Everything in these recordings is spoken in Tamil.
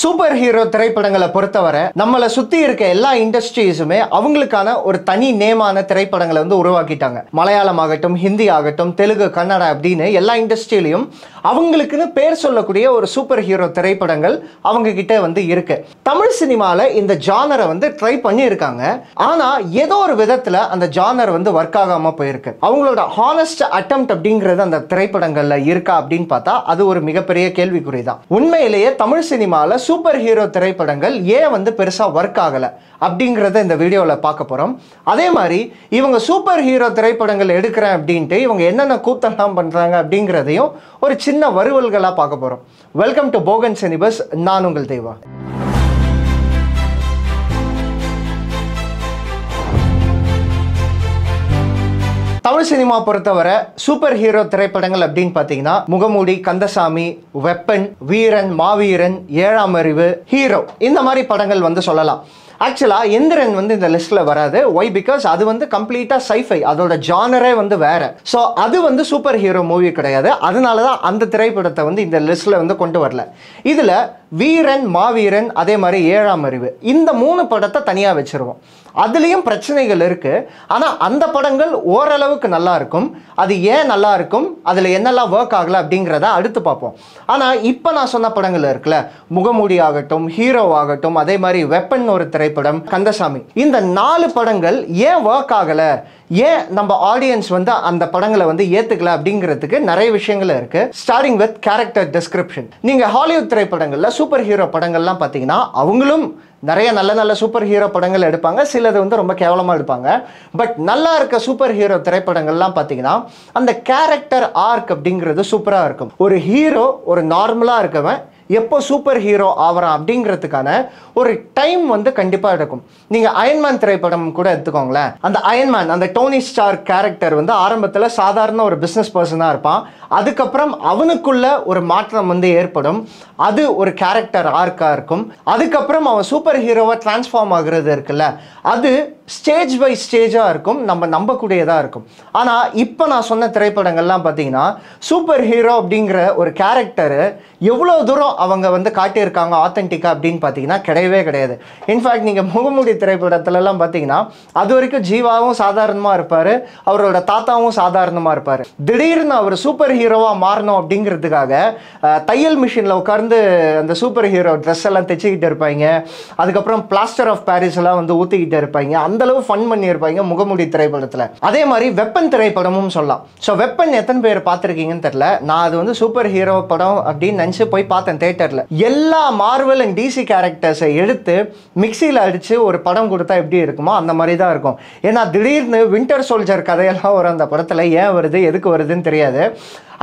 சூப்பர் ஹீரோ திரைப்படங்களை பொறுத்தவரை நம்மளை சுத்தி இருக்க எல்லா இண்டஸ்ட்ரீஸுமே அவங்களுக்கான ஒரு தனி நேமான திரைப்படங்களை வந்து உருவாக்கிட்டாங்க. மலையாளம் ஆகட்டும், ஹிந்தி ஆகட்டும், தெலுங்கு, கன்னடா அப்படின்னு எல்லா இண்டஸ்ட்ரியிலையும் அவங்களுக்குன்னு பேர் சொல்லக்கூடிய ஒரு சூப்பர் ஹீரோ திரைப்படங்கள் அவங்க கிட்ட வந்து இருக்கு. தமிழ் சினிமால இந்த ஜானரை வந்து ட்ரை பண்ணி இருக்காங்க. ஆனா ஏதோ ஒரு விதத்துல அந்த ஜானர் வந்து ஒர்க் ஆகாம போயிருக்கு. அவங்களோட ஹானஸ்ட் அட்டெம்ப்ட் அப்படிங்கிறது அந்த திரைப்படங்கள்ல இருக்கா அப்படின்னு பார்த்தா அது ஒரு மிகப்பெரிய கேள்விக்குறிதான். உண்மையிலேயே தமிழ் சினிமால சூப்பர் ஹீரோ திரைப்படங்கள் ஏன் வந்து பெருசா ஒர்க் ஆகல அப்படிங்கறத இந்த வீடியோல பார்க்க போறோம். அதே மாதிரி இவங்க சூப்பர் ஹீரோ திரைப்படங்கள் எடுக்கிறேன் அப்படின்ட்டு இவங்க என்னென்ன கூத்தெல்லாம் பண்றாங்க அப்படிங்கிறதையும் ஒரு சின்ன வறுவல்களா பார்க்க போறோம். வெல்கம் டு போகன் சினிபஸ். நான் உங்கள் தேவா. தமிழ் சினிமா பொறுத்தவரை சூப்பர் ஹீரோ திரைப்படங்கள் அப்படின்னு பார்த்தீங்கன்னா முகமூடி, கந்தசாமி, வெப்பன், வீரன், மாவீரன், ஏழாம் அறிவு, ஹீரோ இந்த மாதிரி படங்கள் வந்து சொல்லலாம். ஆக்சுவலாக எந்திரன் வந்து இந்த லிஸ்ட்டில் வராது. ஒய்? பிகாஸ் அது வந்து கம்ப்ளீட்டாக சைஃபை, அதோட ஜானரே வந்து வேற. ஸோ அது வந்து சூப்பர் ஹீரோ மூவி கிடையாது. அதனால தான் அந்த திரைப்படத்தை வந்து இந்த லிஸ்ட்டில் வந்து கொண்டு வரல. இதில் வீரன், மாவீரன், அதே மாதிரி ஏழாம் அறிவு இந்த 3 படத்தை தனியாக வச்சிருவோம். அதுலேயும் பிரச்சனைகள் இருக்குது. ஆனால் அந்த படங்கள் ஓரளவுக்கு நல்லா இருக்கும். அது ஏன் நல்லா இருக்கும், அதில் என்னெல்லாம் ஒர்க் ஆகலை அப்படிங்கிறத அடுத்து பார்ப்போம். ஆனால் இப்போ நான் சொன்ன படங்கள் இருக்குல்ல, முகமூடி ஆகட்டும், ஹீரோ ஆகட்டும், அதே மாதிரி வெப்பன் ஒரு திரைப்படம், கந்தசாமி, இந்த 4 படங்கள் ஏன் ஒர்க் ஆகலை, ஏன் நம்ம ஆடியன்ஸ் வந்து அந்த படங்களை வந்து ஏத்துக்கல அப்படிங்கிறதுக்கு நிறைய விஷயங்கள் இருக்கு. Starting with character description. நீங்க ஹாலிவுட் திரைப்படங்கள்ல சூப்பர் ஹீரோ படங்கள்லாம் பார்த்தீங்கன்னா அவங்களும் நிறைய நல்ல நல்ல சூப்பர் ஹீரோ படங்கள் எடுப்பாங்க. சிலது வந்து ரொம்ப கேவலமாக எடுப்பாங்க. பட் நல்லா இருக்க சூப்பர் ஹீரோ திரைப்படங்கள்லாம் பார்த்தீங்கன்னா அந்த கேரக்டர் ஆர்க் அப்படிங்கிறது சூப்பராக இருக்கும். ஒரு ஹீரோ ஒரு நார்மலாக இருக்கவன் எப்போ சூப்பர் ஹீரோ ஆகிறான் அப்படிங்கிறதுக்கான ஒரு டைம் வந்து கண்டிப்பாக எடுக்கும். நீங்கள் அயன்மேன் திரைப்படம் கூட எடுத்துக்கோங்களேன். அந்த அயன்மேன், அந்த டோனி ஸ்டார்க் கேரக்டர் வந்து ஆரம்பத்தில் சாதாரண ஒரு பிஸ்னஸ் பர்சனாக இருப்பான். அதுக்கப்புறம் அவனுக்குள்ள ஒரு மாற்றம் வந்து ஏற்படும். அது ஒரு கேரக்டர் ஆர்க்காக இருக்கும். அதுக்கப்புறம் அவன் சூப்பர் ஹீரோவாக டிரான்ஸ்ஃபார்ம் ஆகுறது இருக்குல்ல, அது ஸ்டேஜ் பை ஸ்டேஜாக இருக்கும், நம்ம நம்பக்கூடியதாக இருக்கும். ஆனால் இப்போ நான் சொன்ன திரைப்படங்கள்லாம் பார்த்தீங்கன்னா சூப்பர் ஹீரோ அப்படிங்கிற ஒரு கேரக்டரு எவ்வளோ தூரம் அவங்க வந்து காட்டியிருக்காங்க ஆத்தென்டிக்காக அப்படின்னு பார்த்தீங்கன்னா கிடையவே கிடையாது. இன்ஃபேக்ட் நீங்கள் முகமூடி திரைப்படத்துலலாம் பார்த்தீங்கன்னா அது வரைக்கும் ஜீவாவும் சாதாரணமாக இருப்பார், அவரோட தாத்தாவும் சாதாரணமாக இருப்பார். திடீர்னு அவர் சூப்பர் ஹீரோவாக மாறணும் அப்படிங்கிறதுக்காக தையல் மிஷினில் உட்கார்ந்து அந்த சூப்பர் ஹீரோ ட்ரெஸ் எல்லாம் தைச்சிக்கிட்டு இருப்பாங்க. அதுக்கப்புறம் பிளாஸ்டர் ஆஃப் பாரிஸ் எல்லாம் வந்து ஊற்றிக்கிட்டு இருப்பாங்க. அந்தளவு ஃபன் பண்ணியிருப்பாங்க முகமூடி திரைப்படத்தில். அதே மாதிரி வெப்பன் திரைப்படமும் சொல்லலாம். ஸோ வெப்பன் எத்தனை பேர் பார்த்துருக்கீங்கன்னு தெரியல. நான் அது வந்து சூப்பர் ஹீரோ படம் அப்படின்னு நினச்சி போய் பார்த்தேன் தியேட்டரில். எல்லா மார்வல் அண்ட் டிசி கேரக்டர்ஸை எடுத்து மிக்சியில் அடித்து ஒரு படம் கொடுத்தா எப்படி இருக்குமோ அந்த மாதிரி தான் இருக்கும். ஏன்னா திடீர்னு வின்டர் சோல்ஜர் கதையெல்லாம் வரும் அந்த படத்தில். ஏன் வருது, எதுக்கு வருதுன்னு தெரியாது.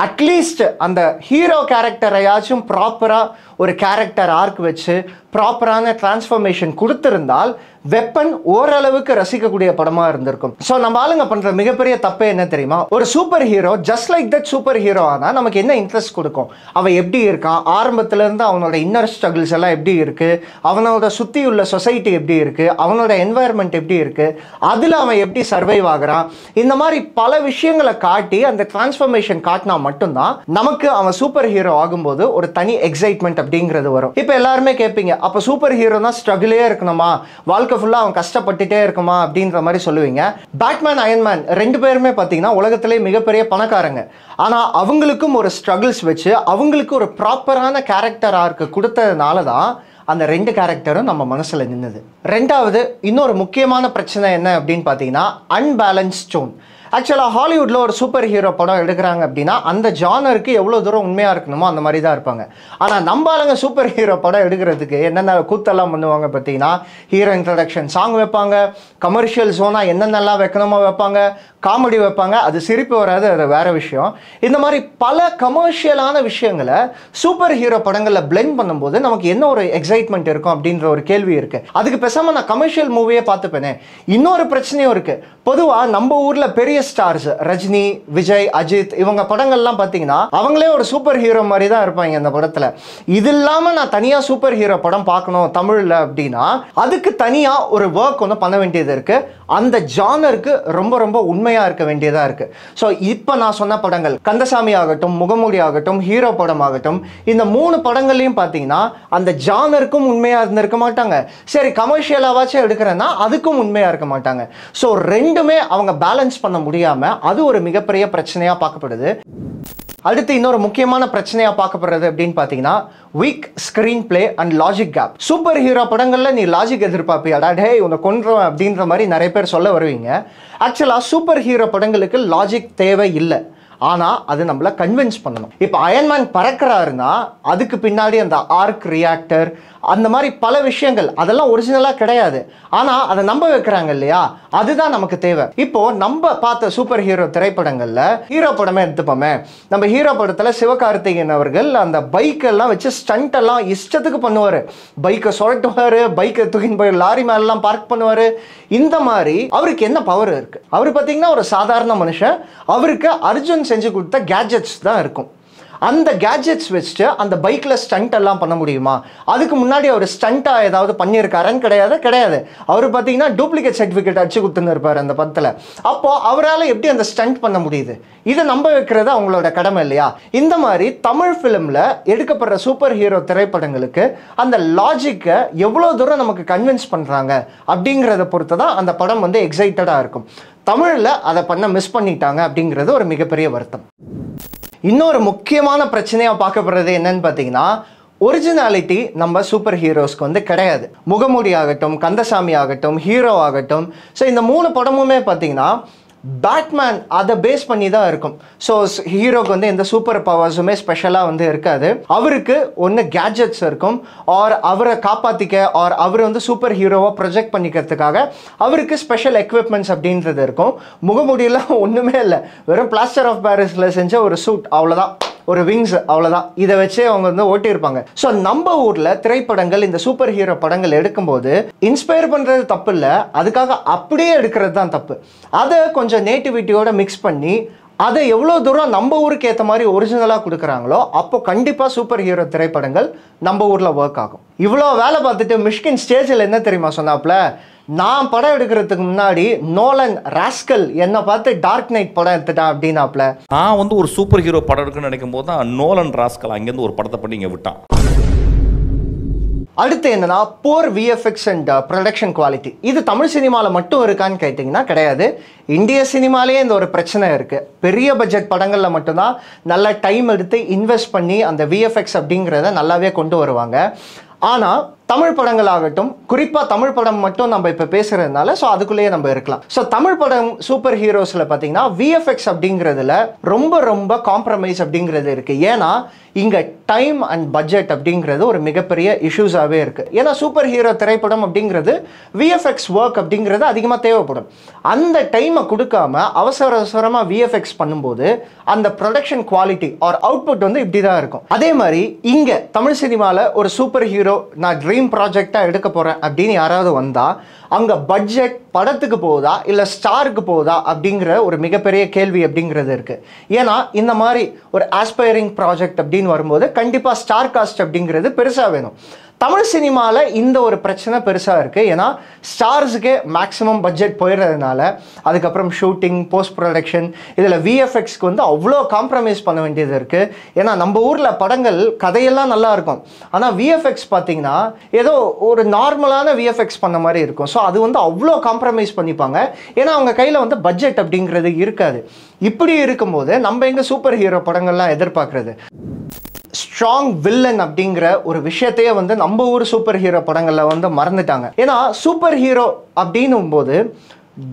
அட்லீஸ்ட் அந்த ஹீரோ கேரக்டரையாச்சும் ப்ராப்பராக ஒரு கேரக்டர் ஆர்க் வச்சு ப்ராப்பரான டிரான்ஸ்ஃபர்மேஷன் கொடுத்துருந்தால் வெப்பன் ஓரளவுக்கு ரசிக்கக்கூடிய படமாக இருந்திருக்கும். ஸோ நம்ம ஆளுங்க பண்ணுற மிகப்பெரிய தப்பு என்ன தெரியுமா, ஒரு super hero just like that super hero ஆனால் நமக்கு என்ன இன்ட்ரெஸ்ட் கொடுக்கும், அவன் எப்படி இருக்கான், ஆரம்பத்துலேருந்து அவனோட இன்னர் ஸ்ட்ரகிள்ஸ் எல்லாம் எப்படி இருக்குது, அவனோட சுற்றி உள்ள சொசைட்டி எப்படி இருக்குது, அவனோட என்வாயர்மெண்ட் எப்படி இருக்குது, அதில் அவன் எப்படி சர்வைவ் ஆகிறான், இந்த மாதிரி பல விஷயங்களை காட்டி அந்த டிரான்ஸ்ஃபர்மேஷன் காட்டினா மட்டும்தான் நமக்கு அவன் சூப்பர் ஹீரோ ஆகும்போது ஒரு தனி எக்ஸைட்மெண்ட் அப்படிங்கிறது வரும். இப்போ எல்லாருமே கேட்பீங்க, அப்போ சூப்பர் ஹீரோனா ஸ்ட்ரகிளே இருக்கணுமா, வாழ்க்கை ஃபுல்லாக அவன் கஷ்டப்பட்டுட்டே இருக்குமா அப்படின்ற மாதிரி சொல்லுவீங்க. பேட்மேன், அயன்மேன் 2 பேருமே பார்த்தீங்கன்னா உலகத்திலே மிகப்பெரிய பணக்காரங்க. ஆனால் அவங்களுக்கும் ஒரு ஸ்ட்ரகிள்ஸ் வச்சு அவங்களுக்கு ஒரு ப்ராப்பரான கேரக்டர் ஆர்க்கு கொடுத்ததுனால தான் அந்த 2 கேரக்டரும் நம்ம மனசில் நின்னுது. ரெண்டாவது இன்னொரு முக்கியமான பிரச்சனை என்ன அப்படின்னு பார்த்தீங்கன்னா அன்பேலன்ஸ் டோன். ஆக்சுவலாக ஹாலிவுட்டில் ஒரு சூப்பர் ஹீரோ படம் எடுக்கிறாங்க அப்படின்னா அந்த ஜானருக்கு எவ்வளோ தூரம் உண்மையாக இருக்கணுமோ அந்த மாதிரி தான் இருப்பாங்க. ஆனால் நம்ம ஆளுங்க சூப்பர் ஹீரோ படம் எடுக்கிறதுக்கு என்னென்ன கூத்தெல்லாம் பண்ணுவாங்க பார்த்தீங்கன்னா, ஹீரோ இன்ட்ரடக்ஷன் சாங் வைப்பாங்க, கமர்ஷியல் ஜோனாக என்னென்னலாம் வைக்கணுமோ வைப்பாங்க, காமெடி வைப்பாங்க. அது சிரிப்பு வராது, அது வேற விஷயம். இந்த மாதிரி பல கமர்ஷியலான விஷயங்களை சூப்பர் ஹீரோ படங்களில் பிளெண்ட் பண்ணும்போது நமக்கு என்ன ஒரு எக்ஸைட்மெண்ட் இருக்கும் அப்படின்ற ஒரு கேள்வி இருக்குது. அதுக்கு பேசாமல் நான் கமர்ஷியல் மூவியே பார்த்துப்பேனே. இன்னொரு பிரச்சனையும் இருக்குது. பொதுவாக நம்ம ஊரில் பெரிய பெரிய ஸ்டார்ஸ் ரஜினி, விஜய், அஜித் இவங்க படங்கள்லாம் பார்த்தீங்கன்னா அவங்களே ஒரு சூப்பர் ஹீரோ மாதிரி தான் இருப்பாங்க இந்த படத்தில். இது இல்லாமல் நான் தனியாக சூப்பர் ஹீரோ படம் பார்க்கணும் தமிழில் அப்படின்னா அதுக்கு தனியாக ஒரு ஒர்க் ஒன்று பண்ண வேண்டியது இருக்குது. அந்த ஜானருக்கு ரொம்ப ரொம்ப உண்மையாக இருக்க வேண்டியதாக இருக்குது. ஸோ இப்போ நான் சொன்ன படங்கள் கந்தசாமி ஆகட்டும், முகமூடி ஆகட்டும், ஹீரோ படம் ஆகட்டும், இந்த 3 படங்கள்லையும் பார்த்தீங்கன்னா அந்த ஜானருக்கும் உண்மையாக இருந்திருக்க மாட்டாங்க. சரி கமர்ஷியலாவாச்சும் எடுக்கிறேன்னா அதுக்கும் உண்மையாக இருக்க மாட்டாங்க. ஸோ ரெண்டுமே அவங்க பேலன்ஸ் பண்ண முடியாமல் அது ஒரு மிகப்பெரிய பிரச்சனையாக பார்க்கப்படுது. அடுத்து இன்னொரு முக்கியமான பிரச்சனையா பார்க்கப்படுறது அப்படின்னு பார்த்தீங்கன்னா weak screenplay and logic gap. Super hero படங்கள்ல நீ லாஜிக் எதிர்பார்ப்பியாடா, டே உன்னை கொன்றுவேன் அப்படின்ற மாதிரி நிறைய பேர் சொல்ல வருவீங்க. ஆக்சுவலாக சூப்பர் ஹீரோ படங்களுக்கு லாஜிக் தேவை இல்லை, ஆனால் அது நம்மளை கன்வின்ஸ் பண்ணணும். இப்போ அயன்மேன் பறக்கிறாருன்னா அதுக்கு பின்னாடி அந்த ஆர்க் ரியாக்டர் அந்த மாதிரி பல விஷயங்கள் அதெல்லாம் ஒரிஜினலாக கிடையாது, ஆனால் அதை நம்ப வைக்கிறாங்க இல்லையா, அதுதான் நமக்கு தேவை. இப்போ நம்ம பார்த்த சூப்பர் ஹீரோ திரைப்படங்களில் ஹீரோ படமே எடுத்துப்போமே, நம்ம ஹீரோ படத்தில் சிவகார்த்திகேயன் அவர்கள் அந்த பைக்கெல்லாம் வச்சு ஸ்டண்ட் எல்லாம் இஷ்டத்துக்கு பண்ணுவார். பைக்கை சுரட்டுவார், பைக்கை தூக்கின்னு போய் லாரி மேலாம் பார்க் பண்ணுவார். இந்த மாதிரி அவருக்கு என்ன பவர் இருக்குது? அவர் பார்த்தீங்கன்னா ஒரு சாதாரண மனுஷன், அவருக்கு அர்ஜுன் செஞ்சு கொடுத்த கேட்ஜெட்ஸ் தான் இருக்கும். அந்த கேட்ஜெட்ஸ் வச்சுட்டு அந்த பைக்கில் ஸ்டண்ட் எல்லாம் பண்ண முடியுமா? அதுக்கு முன்னாடி அவர் ஸ்டண்ட்டாக ஏதாவது பண்ணியிருக்காருன்னு கிடையாது. அவர் பார்த்தீங்கன்னா டூப்ளிகேட் சர்டிஃபிகேட் அடிச்சு கொடுத்துன்னு இருப்பார் அந்த படத்தில். அப்போது அவரால் எப்படி அந்த ஸ்டண்ட் பண்ண முடியுது? இதை நம்ப வைக்கிறது அவங்களோட கடமை இல்லையா? இந்த மாதிரி தமிழ் ஃபிலிமில் எடுக்கப்படுற சூப்பர் ஹீரோ திரைப்படங்களுக்கு அந்த லாஜிக்கை எவ்வளோ தூரம் நமக்கு கன்வின்ஸ் பண்ணுறாங்க அப்படிங்கிறத பொறுத்து தான் அந்த படம் வந்து எக்ஸைட்டடாக இருக்கும். தமிழில் அதை பண்ண மிஸ் பண்ணிட்டாங்க அப்படிங்கிறது ஒரு மிகப்பெரிய வருத்தம். இன்னொரு முக்கியமான பிரச்சனையாக பார்க்கப்படுறது என்னன்னு பார்த்தீங்கன்னா ஒரிஜினாலிட்டி நம்ம சூப்பர் ஹீரோஸ்க்கு வந்து கிடையாது. முகமூடி ஆகட்டும், கந்தசாமி ஆகட்டும், ஹீரோ ஆகட்டும், ஸோ இந்த 3 படமுமே பார்த்தீங்கன்னா பேட்மேன் அதை பேஸ் பண்ணி தான் இருக்கும். ஸோ ஹீரோக்கு வந்து எந்த சூப்பர் பவர்ஸுமே ஸ்பெஷலாக வந்து இருக்காது. அவருக்கு ஒன்று கேட்ஜெட்ஸ் இருக்கும், ஆர் அவரை காப்பாற்றிக்க, ஆர் அவர் வந்து சூப்பர் ஹீரோவை ப்ரொஜெக்ட் பண்ணிக்கிறதுக்காக அவருக்கு ஸ்பெஷல் எக்யூப்மெண்ட்ஸ் அப்படின்றது இருக்கும். முகமூடியெல்லாம் ஒன்றுமே இல்லை, வெறும் பிளாஸ்டர் ஆஃப் பாரிஸில் செஞ்ச ஒரு சூட் அவ்வளோதான், ஒரு விங்ஸ் அவ்வளோதான், இதை வச்சே அவங்க வந்து ஓட்டியிருப்பாங்க. ஸோ நம்ம ஊரில் திரைப்படங்கள் இந்த சூப்பர் ஹீரோ படங்கள் எடுக்கும்போது இன்ஸ்பயர் பண்ணுறது தப்பு இல்லை, அதுக்காக அப்படியே எடுக்கிறது தான் தப்பு. அதை கொஞ்சம் நேட்டிவிட்டியோட மிக்ஸ் பண்ணி அதை எவ்வளோ தூரம் நம்ம ஊருக்கு ஏற்ற மாதிரி ஒரிஜினலாக கொடுக்குறாங்களோ அப்போ கண்டிப்பாக சூப்பர் ஹீரோ திரைப்படங்கள் நம்ம ஊரில் ஒர்க் ஆகும். இவ்வளோ வேலை பார்த்துட்டு மிஷ்கின் ஸ்டேஜில் என்ன தெரியுமா சொன்னாப்புல, நான் படம் எடுக்கிறதுக்கு முன்னாடி நோலன் ராஸ்கல் என்னை பார்த்து டார்க் நைட் படம் எடுத்துட்டான் அப்படின்னாப்ல. நான் வந்து ஒரு சூப்பர் ஹீரோ படம் இருக்குன்னு நினைக்கும் போது தான் நோலன் ராஸ்கல் அங்கேருந்து ஒரு படத்தை பண்ணி இங்கே விட்டான். அடுத்து என்னன்னா போர் விஎஃப்எக்ஸ் அண்ட் ப்ரொடக்ஷன் குவாலிட்டி. இது தமிழ் சினிமாவில் மட்டும் இருக்கான்னு கேட்டிங்கன்னா கிடையாது, இந்திய சினிமாலேயே இந்த ஒரு பிரச்சனை இருக்குது. பெரிய பட்ஜெட் படங்களில் மட்டும்தான் நல்ல டைம் எடுத்து இன்வெஸ்ட் பண்ணி அந்த விஎஃப்எக்ஸ் அப்படிங்கிறத நல்லாவே கொண்டு வருவாங்க. ஆனால் தமிழ் படங்கள் ஆகட்டும், குறிப்பாக தமிழ் படம் மட்டும் நம்ம இப்போ பேசுகிறதுனால ஸோ அதுக்குள்ளேயே நம்ம இருக்கலாம். ஸோ தமிழ் படம் சூப்பர் ஹீரோஸில் பார்த்தீங்கன்னா விஎஃப்எக்ஸ் அப்படிங்கிறதுல ரொம்ப ரொம்ப காம்ப்ரமைஸ் அப்படிங்கிறது இருக்குது. ஏன்னா இங்கே டைம் அண்ட் பட்ஜெட் அப்படிங்கிறது ஒரு மிகப்பெரிய இஷ்யூஸாகவே இருக்குது. ஏன்னா சூப்பர் ஹீரோ திரைப்படம் அப்படிங்கிறது விஎஃப்எக்ஸ் ஒர்க் அப்படிங்கிறது அதிகமாக தேவைப்படும். அந்த டைமை கொடுக்காம அவசரமாக விஎஃப்எக்ஸ் பண்ணும்போது அந்த ப்ரொடக்ஷன் குவாலிட்டி ஆர் அவுட்புட் வந்து இப்படி தான் இருக்கும். அதே மாதிரி இங்கே தமிழ் சினிமாவில் ஒரு சூப்பர் ஹீரோ நான் ட்ரீம் ப்ராஜெக்டாக எடுக்க போகிறேன் அப்படின்னு யாராவது வந்தால் அங்கே பட்ஜெட் படத்துக்கு போகுதா இல்லை ஸ்டாருக்கு போகுதா அப்படிங்கிற ஒரு மிகப்பெரிய கேள்வி அப்படிங்கிறது இருக்குது. ஏன்னா இந்த மாதிரி ஒரு ஆஸ்பைரிங் ப்ராஜெக்ட் அப்படின்னு வரும்போது கண்டிப்பாக ஸ்டார் காஸ்ட் அப்படிங்கிறது பெருசாக வேணும். தமிழ் சினிமாவில் இந்த ஒரு பிரச்சனை பெருசாக இருக்குது. ஏன்னா ஸ்டார்ஸுக்கே மேக்ஸிமம் பட்ஜெட் போயிடுறதுனால அதுக்கப்புறம் ஷூட்டிங், போஸ்ட் ப்ரொடக்ஷன், இதில் விஎஃப்எக்ஸ்க்கு வந்து அவ்வளோ காம்ப்ரமைஸ் பண்ண வேண்டியது இருக்குது. ஏன்னா நம்ம ஊரில் படங்கள் கதையெல்லாம் நல்லா இருக்கும், ஆனால் விஎஃப்எக்ஸ் பார்த்தீங்கன்னா ஏதோ ஒரு நார்மலான விஎஃப்எக்ஸ் பண்ண மாதிரி இருக்கும். ஸோ அது வந்து அவ்வளோ காம்ப்ரமைஸ் பண்ணிப்பாங்க, ஏன்னா அவங்க கையில் வந்து பட்ஜெட் அப்படிங்கிறது இருக்காது. இப்படி இருக்கும்போது நம்ம எங்கே சூப்பர் ஹீரோ படங்கள்லாம் எதிர்பார்க்குறது? ஸ்ட்ராங் வில்லன் அப்படிங்கிற ஒரு விஷயத்தையே வந்து நம்ம ஊர் சூப்பர் ஹீரோ படங்களில் வந்து மறந்துட்டாங்க. ஏன்னா சூப்பர் ஹீரோ அப்படின்னும் போது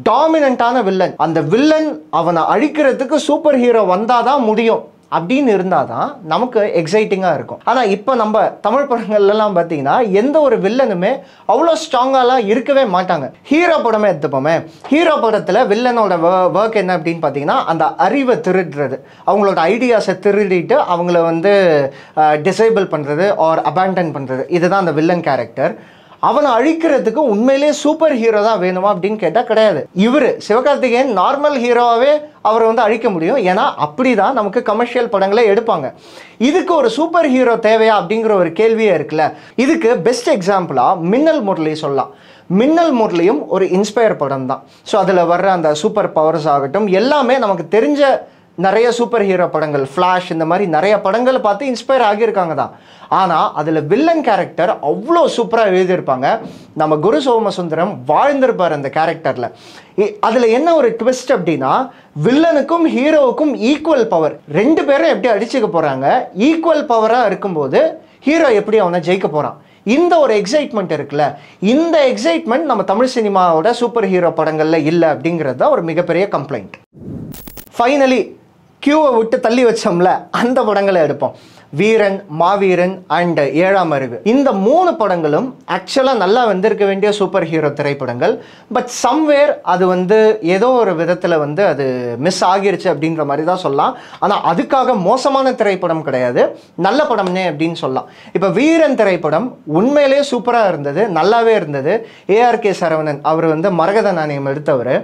டாமினண்டான வில்லன், அந்த வில்லன் அவனை அழிக்கிறதுக்கு சூப்பர் ஹீரோ வந்தாதான் முடியும் அப்படின்னு இருந்தால் தான் நமக்கு எக்ஸைட்டிங்காக இருக்கும். ஆனால் இப்போ நம்ம தமிழ் படங்கள்லாம் பார்த்தீங்கன்னா எந்த ஒரு வில்லனுமே அவ்வளோ ஸ்ட்ராங்காலாம் இருக்கவே மாட்டாங்க. ஹீரோ படமே எடுத்துப்போமே, ஹீரோ படத்தில் வில்லனோட ஒர்க் என்ன அப்படின்னு பார்த்தீங்கன்னா அந்த அறிவை திருடுறது, அவங்களோட ஐடியாஸை திருடிட்டு அவங்கள வந்து டிசேபிள் பண்ணுறது ஆர் அபேண்டன் பண்ணுறது, இதுதான் அந்த வில்லன் கேரக்டர். அவனை அழிக்கிறதுக்கு உண்மையிலேயே சூப்பர் ஹீரோ தான் வேணுமா அப்படின்னு கேட்டால் கிடையாது. இவர் சிவகார்த்திகேயன் நார்மல் ஹீரோவாகவே அவரை வந்து அழிக்க முடியும். ஏன்னா அப்படி தான் நமக்கு கமர்ஷியல் படங்களே எடுப்பாங்க. இதுக்கு ஒரு சூப்பர் ஹீரோ தேவையா அப்படிங்கிற ஒரு கேள்வியே இருக்குல்ல. இதுக்கு பெஸ்ட் எக்ஸாம்பிளாக மின்னல் முரளி சொல்லலாம். மின்னல் முரளியும் ஒரு இன்ஸ்பயர் படம் தான். ஸோ அதில் வர்ற அந்த சூப்பர் பவர்ஸ் ஆகட்டும் எல்லாமே நமக்கு தெரிஞ்ச நிறைய சூப்பர் ஹீரோ படங்கள், ஃப்ளாஷ், இந்த மாதிரி நிறைய படங்கள் பார்த்து இன்ஸ்பயர் ஆகியிருக்காங்க தான். ஆனால் அதில் வில்லன் கேரக்டர் அவ்வளோ சூப்பராக எழுதியிருப்பாங்க. நம்ம குரு சோமசுந்தரம் வாழ்ந்திருப்பார் அந்த கேரக்டரில். அதில் என்ன ஒரு ட்விஸ்ட் அப்படின்னா, வில்லனுக்கும் ஹீரோவுக்கும் ஈக்குவல் பவர், ரெண்டு பேரும் எப்படி அடிச்சுக்க போகிறாங்க. ஈக்குவல் பவராக இருக்கும்போது ஹீரோ எப்படி அவனை ஜெயிக்க போகிறான். இந்த ஒரு எக்ஸைட்மெண்ட் இருக்குல்ல, இந்த எக்ஸைட்மெண்ட் நம்ம தமிழ் சினிமாவோட சூப்பர் ஹீரோ படங்களில் இல்லை அப்படிங்கிறது தான் ஒரு மிகப்பெரிய கம்ப்ளைண்ட். ஃபைனலி கியூவை விட்டு தள்ளி வச்சோம்ல, அந்த படங்களை எடுப்போம். வீரன், மாவீரன் அண்ட் ஏழாம் அறிவு. இந்த 3 படங்களும் ஆக்சுவலாக நல்லா வந்திருக்க வேண்டிய சூப்பர் ஹீரோ திரைப்படங்கள். பட் சம்வேர் அது வந்து ஏதோ ஒரு விதத்தில் வந்து அது மிஸ் ஆகிருச்சு அப்படின்ற மாதிரி தான் சொல்லலாம். ஆனால் அதுக்காக மோசமான திரைப்படம் கிடையாது, நல்ல படம்னே அப்படின்னு சொல்லலாம். இப்போ வீரன் திரைப்படம் உண்மையிலே சூப்பராக இருந்தது, நல்லாவே இருந்தது. ஏஆர்கே சரவணன் அவர் வந்து மரகத நாணயம் எடுத்தவர்.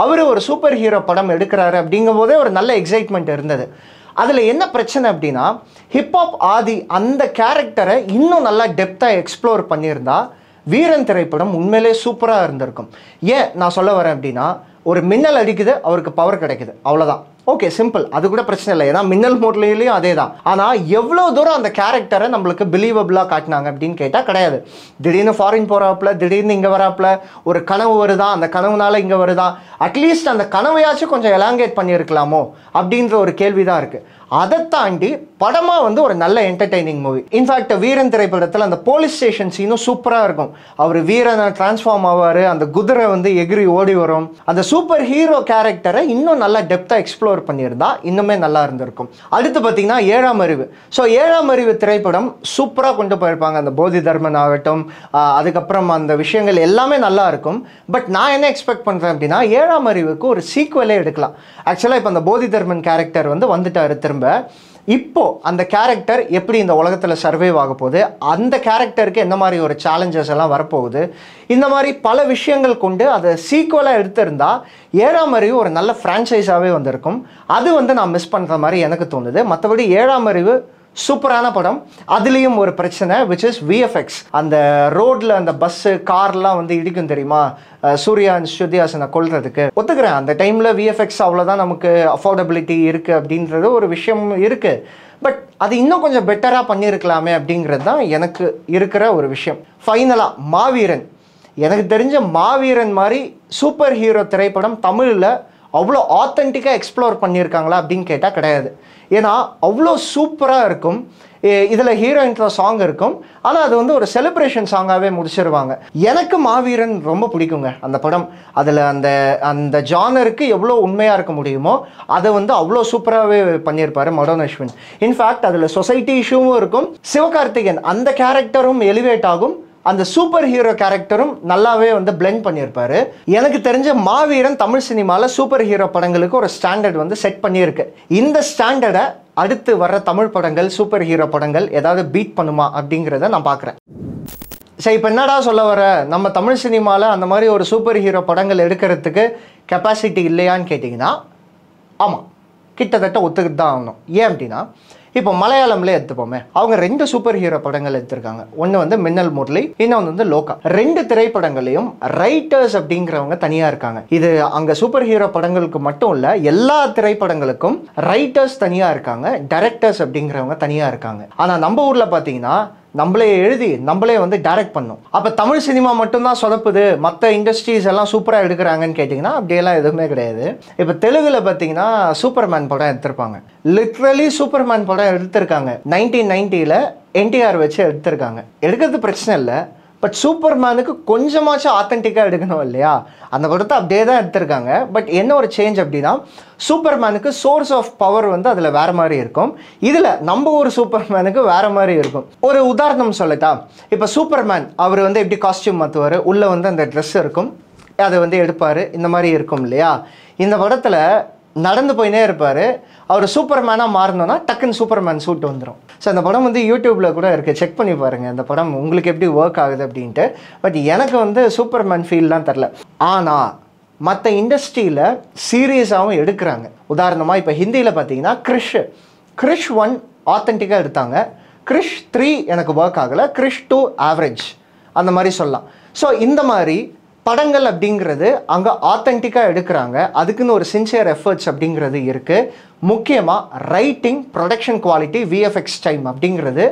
அவர் ஒரு சூப்பர் ஹீரோ படம் எடுக்கிறாரு அப்படிங்கும் போதே ஒரு நல்ல எக்ஸைட்மெண்ட் இருந்தது. அதில் என்ன பிரச்சனை அப்படின்னா, ஹிப்ஹாப் ஆதி அந்த கேரக்டரை இன்னும் நல்லா டெப்த்தாக எக்ஸ்ப்ளோர் பண்ணியிருந்தா வீரன் திரைப்படம் உண்மையிலே சூப்பராக இருந்திருக்கும். ஏன் நான் சொல்ல வரேன் அப்படின்னா, ஒரு மின்னல் அடிக்குது, அவருக்கு பவர் கிடைக்குது, அவ்வளோதான். ஓகே, சிம்பிள், அது கூட பிரச்சனை இல்லை. ஏன்னா மின்னல் முரளியிலையும் அதே தான். ஆனால் எவ்வளோ தூரம் அந்த கேரக்டரை நம்மளுக்கு பிலீவபிளாக காட்டினாங்க அப்படின்னு கேட்டால் கிடையாது. திடீர்னு ஃபாரின் போகிறாப்புல, திடீர்னு இங்கே வராப்புல, ஒரு கனவு வருதா, அந்த கனவுனால இங்கே வருதா, அட்லீஸ்ட் அந்த கனவையாச்சும் கொஞ்சம் எலாங்கேட் பண்ணியிருக்கலாமோ அப்படின்ற ஒரு கேள்வி தான் இருக்குது. அதை தாண்டி படமாக வந்து ஒரு நல்ல என்டர்டெய்னிங் மூவி. இன்ஃபேக்ட் வீரன் திரைப்படத்தில் அந்த போலீஸ் ஸ்டேஷன் சீனும் சூப்பராக இருக்கும். அவர் வீரனை டிரான்ஸ்ஃபார்ம் ஆவார், அந்த குதிரை வந்து எகிரி ஓடி வரும். அந்த சூப்பர் ஹீரோ கேரக்டரை இன்னும் நல்லா டெப்த்தாக எக்ஸ்ப்ளோர் பண்ணியிருந்தா இன்னுமே நல்லா இருந்திருக்கும். அடுத்து பார்த்தீங்கன்னா ஏழாம் அறிவு. ஸோ ஏழாம் அறிவு திரைப்படம் சூப்பராக கொண்டு போயிருப்பாங்க. அந்த போதி தர்மன் ஆகட்டும், அதுக்கப்புறம் அந்த விஷயங்கள் எல்லாமே நல்லா இருக்கும். பட் நான் என்ன எக்ஸ்பெக்ட் பண்ணுறேன் அப்படின்னா, ஏழாம் அறிவுக்கு ஒரு சீக்வலே எடுக்கலாம். ஆக்சுவலாக இப்போ அந்த போதி தர்மன் கேரக்டர் வந்து வந்துட்டாரு திரும்ப. இப்போ அந்த கேரக்டர் எப்படி இந்த உலகத்தில் சர்வைவ் ஆக போகுது, அந்த கேரக்டருக்கு என்ன மாதிரி ஒரு சேலஞ்சஸ் எல்லாம் வரப்போகுது, இந்த மாதிரி பல விஷயங்கள் கொண்டு அதை சீக்குவலாக எடுத்திருந்தா ஏழாம் அறிவு ஒரு நல்ல ஃப்ரான்ச்சைஸாகவே வந்திருக்கும். அது வந்து நான் மிஸ் பண்ணுற மாதிரி எனக்கு தோணுது. மற்றபடி ஏழாம் அறிவு சூப்பரான படம். அதுலேயும் ஒரு பிரச்சனை, விச் இஸ் விஎஃப்எக்ஸ். அந்த ரோட்டில் அந்த பஸ்ஸு கார்லாம் வந்து இடிக்கும் தெரியுமா, சூர்யா அண்ட் ஸ்ருதிஹாசனை கொல்றதுக்கு. ஒத்துக்கிறேன், அந்த டைமில் விஎஃப்எக்ஸ் அவ்வளோதான் நமக்கு அஃபோர்டபிலிட்டி இருக்குது அப்படின்றது ஒரு விஷயம் இருக்குது. பட் அது இன்னும் கொஞ்சம் பெட்டராக பண்ணியிருக்கலாமே அப்படிங்கிறது தான் எனக்கு இருக்கிற ஒரு விஷயம். ஃபைனலாக மாவீரன். எனக்கு தெரிஞ்ச மாவீரன் மாதிரி சூப்பர் ஹீரோ திரைப்படம் தமிழில் அவ்வளோ ஆத்தென்டிக்காக எக்ஸ்ப்ளோர் பண்ணியிருக்காங்களா அப்படின்னு கேட்டால் கிடையாது. ஏன்னா அவ்வளோ சூப்பராக இருக்கும். இதில் ஹீரோயின்ற சாங் இருக்கும், ஆனால் அது வந்து ஒரு செலிப்ரேஷன் சாங்காகவே முடிச்சிருவாங்க. எனக்கு மாவீரன் ரொம்ப பிடிக்குங்க அந்த படம். அதில் அந்த அந்த ஜானருக்கு எவ்வளோ உண்மையாக இருக்க முடியுமோ அதை வந்து அவ்வளோ சூப்பராகவே பண்ணியிருப்பார் மனோஜ் அஸ்வின். இன்ஃபேக்ட் அதில் சொசைட்டி இஷ்யூவும் இருக்கும். சிவகார்த்திகேயன் அந்த கேரக்டரும் எலிவேட் ஆகும், அந்த சூப்பர் ஹீரோ கேரக்டரும் நல்லாவே வந்து பிளெண்ட் பண்ணியிருப்பாரு. எனக்கு தெரிஞ்ச மாவீரன் தமிழ் சினிமாவில் சூப்பர் ஹீரோ படங்களுக்கு ஒரு ஸ்டாண்டர்ட் வந்து செட் பண்ணியிருக்கு. இந்த ஸ்டாண்டர்டை அடுத்து வர்ற தமிழ் படங்கள், சூப்பர் ஹீரோ படங்கள் ஏதாவது பீட் பண்ணுமா அப்படிங்கிறத நான் பார்க்குறேன். சரி, இப்போ என்னடா சொல்ல வர, நம்ம தமிழ் சினிமாவில் அந்த மாதிரி ஒரு சூப்பர் ஹீரோ படங்கள் எடுக்கிறதுக்கு கெப்பாசிட்டி இல்லையான்னு கேட்டிங்கன்னா, ஆமாம், கிட்டத்தட்ட ஒத்துக்கிட்டு தான் ஆகணும். ஏன் அப்படின்னா, இப்போ மலையாளம்லேயே எடுத்துப்போமே, அவங்க 2 சூப்பர் ஹீரோ படங்கள் எடுத்திருக்காங்க. ஒன்று வந்து மின்னல் முரளி, இன்னொன்று வந்து லோகா. 2 திரைப்படங்களையும் ரைட்டர்ஸ் அப்படிங்கிறவங்க தனியாக இருக்காங்க. இது அங்கே சூப்பர் ஹீரோ படங்களுக்கு மட்டும் இல்லை, எல்லா திரைப்படங்களுக்கும் ரைட்டர்ஸ் தனியாக இருக்காங்க, டைரக்டர்ஸ் அப்படிங்கிறவங்க தனியாக இருக்காங்க. ஆனால் நம்ம ஊரில் பார்த்தீங்கன்னா நம்மளே எழுதி நம்மளே வந்து டைரக்ட் பண்ணோம். அப்போ தமிழ் சினிமா மட்டும்தான் சொதப்புது, மற்ற இண்டஸ்ட்ரீஸ் எல்லாம் சூப்பராக எடுக்கிறாங்கன்னு கேட்டிங்கன்னா அப்படியெல்லாம் எதுவுமே கிடையாது. இப்போ தெலுங்குல பார்த்தீங்கன்னா சூப்பர்மேன் படம் எடுத்திருப்பாங்க. லிட்ரலி சூப்பர்மேன் படம் எடுத்திருக்காங்க. 1990 என்டிஆர் வச்சு எடுத்திருக்காங்க. எடுக்கிறது பிரச்சனை இல்லை, பட் சூப்பர்மேனுக்கு கொஞ்சமாச்சும் ஆத்தென்டிக்காக எடுக்கணும் இல்லையா? அந்த படத்தை அப்படியே தான் எடுத்திருக்காங்க. பட் என்ன ஒரு சேஞ்ச் அப்படின்னா, சூப்பர்மேனுக்கு சோர்ஸ் ஆஃப் பவர் வந்து அதில் வேறு மாதிரி இருக்கும், இதில் நம்ம ஒரு சூப்பர்மேனுக்கு வேறு மாதிரி இருக்கும். ஒரு உதாரணம் சொல்லட்டா, இப்போ சூப்பர்மேன் அவர் வந்து எப்படி காஸ்டியூம் மாற்றுவார், உள்ளே வந்து அந்த ட்ரெஸ் இருக்கும், அதை வந்து எடுப்பார், இந்த மாதிரி இருக்கும் இல்லையா? இந்த படத்தில் நடந்து போயினே இருப்பார். அவர் சூப்பர்மேனாக மாறணும்னா டக்குன்னு சூப்பர்மேன் சூட் வந்துடும். ஸோ அந்த படம் வந்து யூடியூப்பில் கூட இருக்குது, செக் பண்ணி பாருங்கள் அந்த படம் உங்களுக்கு எப்படி ஒர்க் ஆகுது அப்படின்ட்டு. பட் எனக்கு வந்து சூப்பர்மேன் ஃபீல்லாம் தரல. ஆனால் மற்ற இண்டஸ்ட்ரியில் சீரியஸாகவும் எடுக்கிறாங்க. உதாரணமாக இப்போ ஹிந்தியில் பார்த்தீங்கன்னா கிரிஷ் 1 ஆத்தென்டிக்காக எடுத்தாங்க, கிரிஷ் 3 எனக்கு ஒர்க் ஆகலை, கிரிஷ் 2 ஆவரேஜ், அந்த மாதிரி சொல்லலாம். ஸோ இந்த மாதிரி படங்கள் அப்படிங்கிறது அங்கே ஆத்தென்டிக்காக எடுக்கிறாங்க. அதுக்குன்னு ஒரு சின்சியர் எஃபர்ட்ஸ் அப்படிங்கிறது இருக்குது. முக்கியமாக writing, production quality, VFX time அப்படிங்கிறது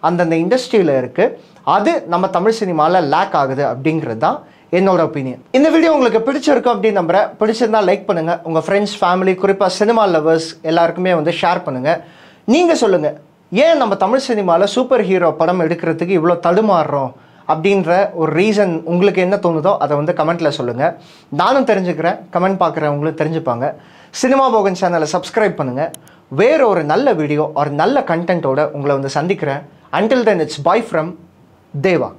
அந்தந்த இண்டஸ்ட்ரியில் இருக்குது. அது நம்ம தமிழ் சினிமாவில் லேக் ஆகுது அப்படிங்கிறது தான் என்னோட ஒப்பீனியன். இந்த வீடியோ உங்களுக்கு பிடிச்சிருக்கும் அப்படின்னு நம்புறேன். பிடிச்சிருந்தா லைக் பண்ணுங்கள், உங்கள் ஃப்ரெண்ட்ஸ், ஃபேமிலி, குறிப்பாக சினிமா லவர்ஸ் எல்லாருக்குமே வந்து ஷேர் பண்ணுங்கள். நீங்கள் சொல்லுங்கள், ஏன் நம்ம தமிழ் சினிமாவில் சூப்பர் ஹீரோ படம் எடுக்கிறதுக்கு இவ்வளோ தடுமாறுறோம் அப்படின்ற ஒரு ரீசன் உங்களுக்கு என்ன தோணுதோ அதை வந்து கமெண்ட்டில் சொல்லுங்கள். நானும் தெரிஞ்சுக்கிறேன், கமெண்ட் பார்க்குறவங்களும் தெரிஞ்சுப்பாங்க. சினிமா போகன் சேனலை சப்ஸ்கிரைப் பண்ணுங்கள். வேற ஒரு நல்ல வீடியோ ஒரு நல்ல கண்டென்ட்டோட உங்களை வந்து சந்திக்கிறேன். Until then, it's bye from Deva.